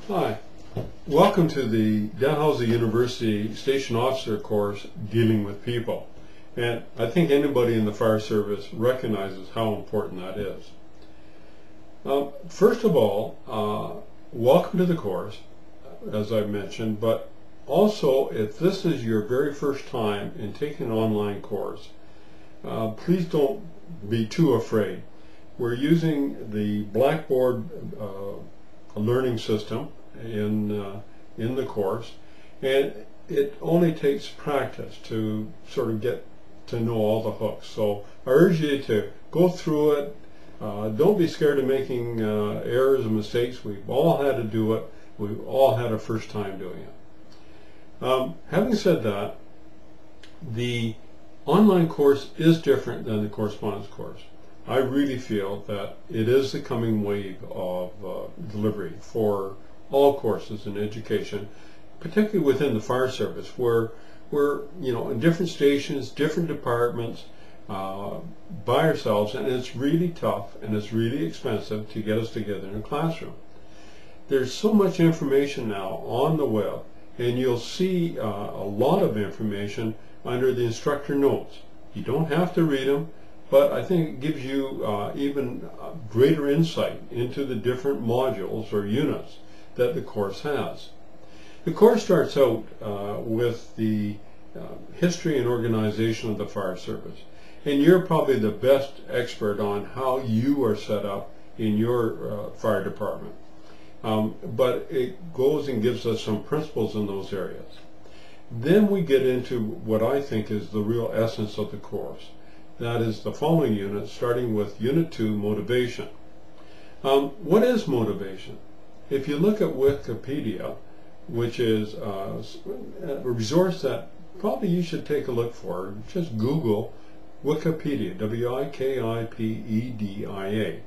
Hi, welcome to the Dalhousie University Station Officer course, Dealing with People. And I think anybody in the fire service recognizes how important that is. First of all, welcome to the course, as I mentioned, but also if this is your very first time in taking an online course, please don't be too afraid. We're using the Blackboard learning system in the course, and it only takes practice to sort of get to know all the hooks. So I urge you to go through it. Don't be scared of making errors and mistakes. We've all had to do it. We've all had a first time doing it. Having said that, the online course is different than the correspondence course. I really feel that it is the coming wave of delivery for all courses in education, particularly within the fire service, where we're in different stations, different departments, by ourselves, and it's really tough and it's really expensive to get us together in a classroom. There's so much information now on the web, and you'll see a lot of information under the instructor notes. You don't have to read them, but I think it gives you even greater insight into the different modules or units that the course has. The course starts out with the history and organization of the fire service, and you're probably the best expert on how you are set up in your fire department. But it goes and gives us some principles in those areas. Then we get into what I think is the real essence of the course. That is the following unit, starting with Unit 2, Motivation. What is motivation? If you look at Wikipedia, which is a resource that probably you should take a look for, just Google Wikipedia, W-I-K-I-P-E-D-I-A.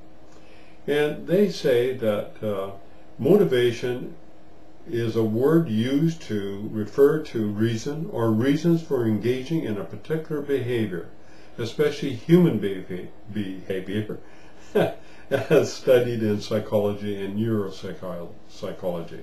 And they say that motivation is a word used to refer to reason or reasons for engaging in a particular behavior, especially human behavior, as studied in psychology and neuropsychology.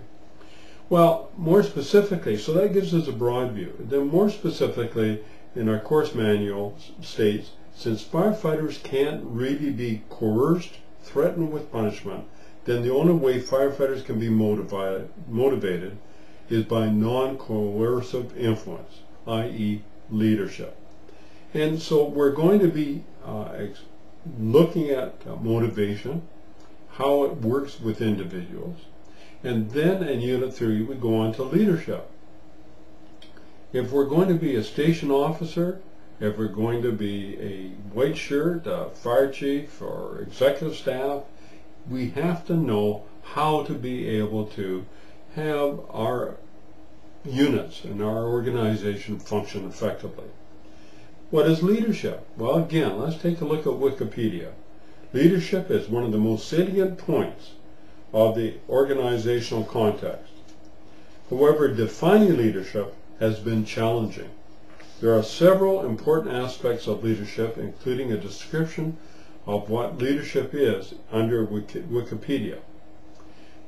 Well, more specifically, so that gives us a broad view. Then more specifically, in our course manual states, since firefighters can't really be coerced, threatened with punishment, then the only way firefighters can be motivated is by non-coercive influence, i.e. leadership. And so we're going to be looking at motivation, how it works with individuals, and then in Unit 3 we go on to leadership. If we're going to be a station officer, if we're going to be a white shirt, a fire chief, or executive staff, we have to know how to be able to have our units and our organization function effectively. What is leadership? Well, again, let's take a look at Wikipedia. Leadership is one of the most salient points of the organizational context. However, defining leadership has been challenging. There are several important aspects of leadership, including a description of what leadership is under Wikipedia.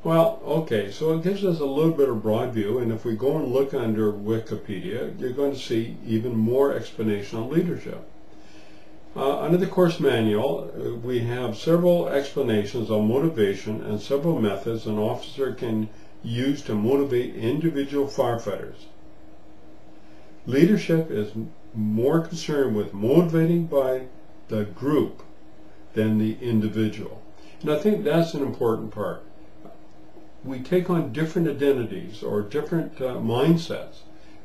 Well, okay, so it gives us a little bit of broad view, and if we go and look under Wikipedia, you're going to see even more explanation on leadership. Under the course manual, we have several explanations on motivation and several methods an officer can use to motivate individual firefighters. Leadership is more concerned with motivating by the group than the individual. And I think that's an important part. We take on different identities or different mindsets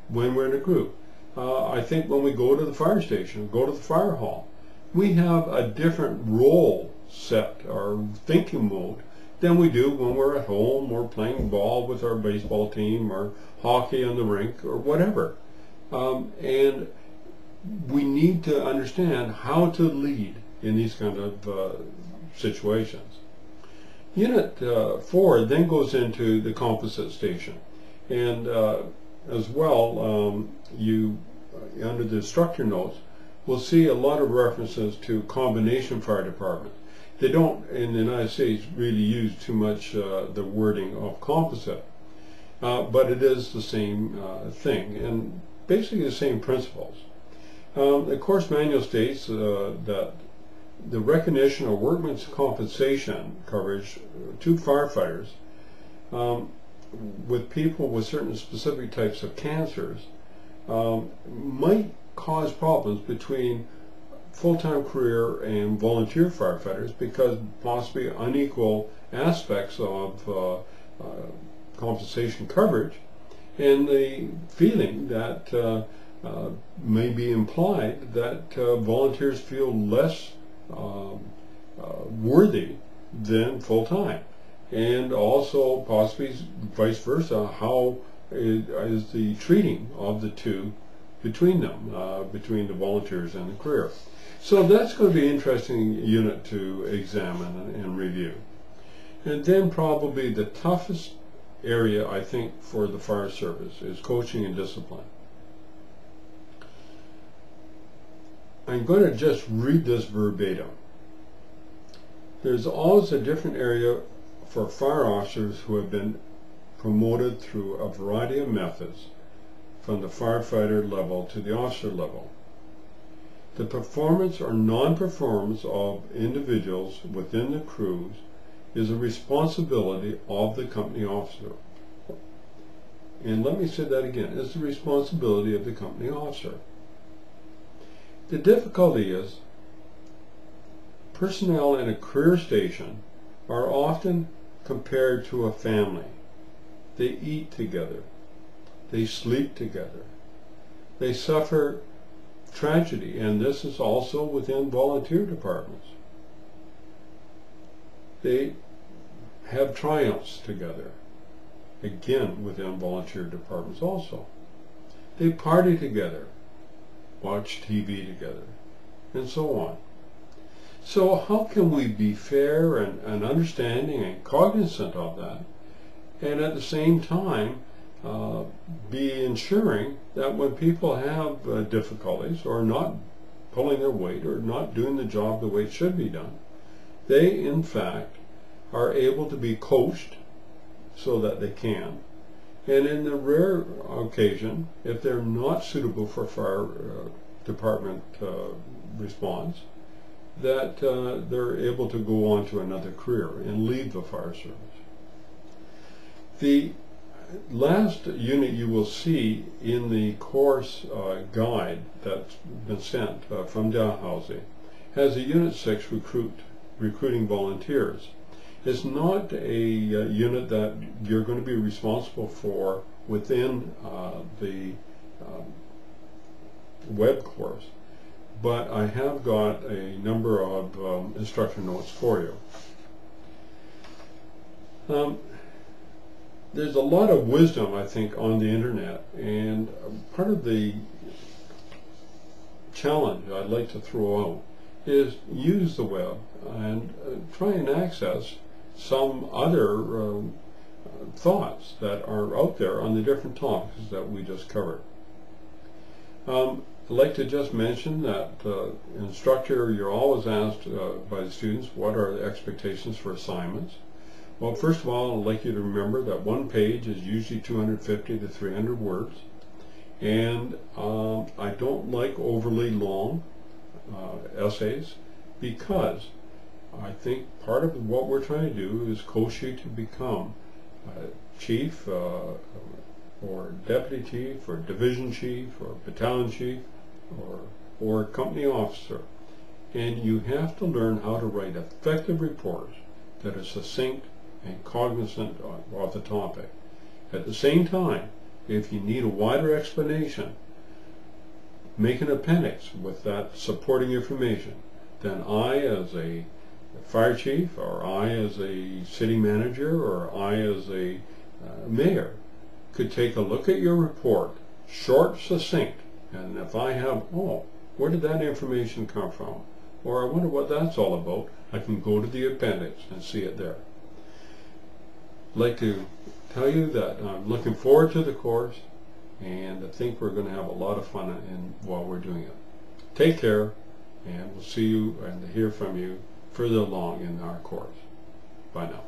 when we're in a group. I think when we go to the fire station, go to the fire hall, we have a different role set or thinking mode than we do when we're at home or playing ball with our baseball team or hockey on the rink or whatever. And we need to understand how to lead in these kind of situations. Unit 4 then goes into the composite station, and as well, you under the instructor notes will see a lot of references to combination fire departments. They don't, in the United States, really use too much the wording of composite, but it is the same thing, and basically the same principles. The course manual states that the recognition of workmen's compensation coverage to firefighters with people with certain specific types of cancers might cause problems between full-time career and volunteer firefighters, because possibly unequal aspects of compensation coverage, and the feeling that may be implied that volunteers feel less worthy than full-time, and also possibly vice versa. How is the treating of the two between them, between the volunteers and the career? So that's going to be an interesting unit to examine and review. And then probably the toughest area, I think, for the fire service is coaching and discipline. I'm going to just read this verbatim. There's always a different area for fire officers who have been promoted through a variety of methods from the firefighter level to the officer level. The performance or non-performance of individuals within the crews is a responsibility of the company officer. And let me say that again, it's the responsibility of the company officer. The difficulty is personnel in a career station are often compared to a family. They eat together. They sleep together. They suffer tragedy, and this is also within volunteer departments. They have triumphs together, again within volunteer departments also. They party together, watch TV together, and so on. So how can we be fair and understanding and cognizant of that, and at the same time be ensuring that when people have difficulties or not pulling their weight or not doing the job the way it should be done, they in fact are able to be coached so that they can, and in the rare occasion, if they're not suitable for fire department response, that they're able to go on to another career and leave the fire service. The last unit you will see in the course guide that's been sent from Dalhousie has a Unit 6 recruiting volunteers. It's not a unit that you're going to be responsible for within the web course, but I have got a number of instructor notes for you. There's a lot of wisdom, I think, on the internet, and part of the challenge I'd like to throw out is use the web and try and access some other thoughts that are out there on the different topics that we just covered. I'd like to just mention that instructor, you're always asked by the students, what are the expectations for assignments? Well, first of all, I'd like you to remember that one page is usually 250 to 300 words, and I don't like overly long essays, because I think part of what we're trying to do is coach you to become chief or deputy chief or division chief or battalion chief or company officer, and you have to learn how to write effective reports that are succinct and cognizant of the topic. At the same time, if you need a wider explanation, make an appendix with that supporting information. Then I, as a fire chief, or I as a city manager, or I as a mayor, could take a look at your report, short, succinct, and if I have, oh, where did that information come from? Or I wonder what that's all about, I can go to the appendix and see it there. I'd like to tell you that I'm looking forward to the course, and I think we're going to have a lot of fun while we're doing it. Take care, and we'll see you and hear from you further along in our course. Bye now.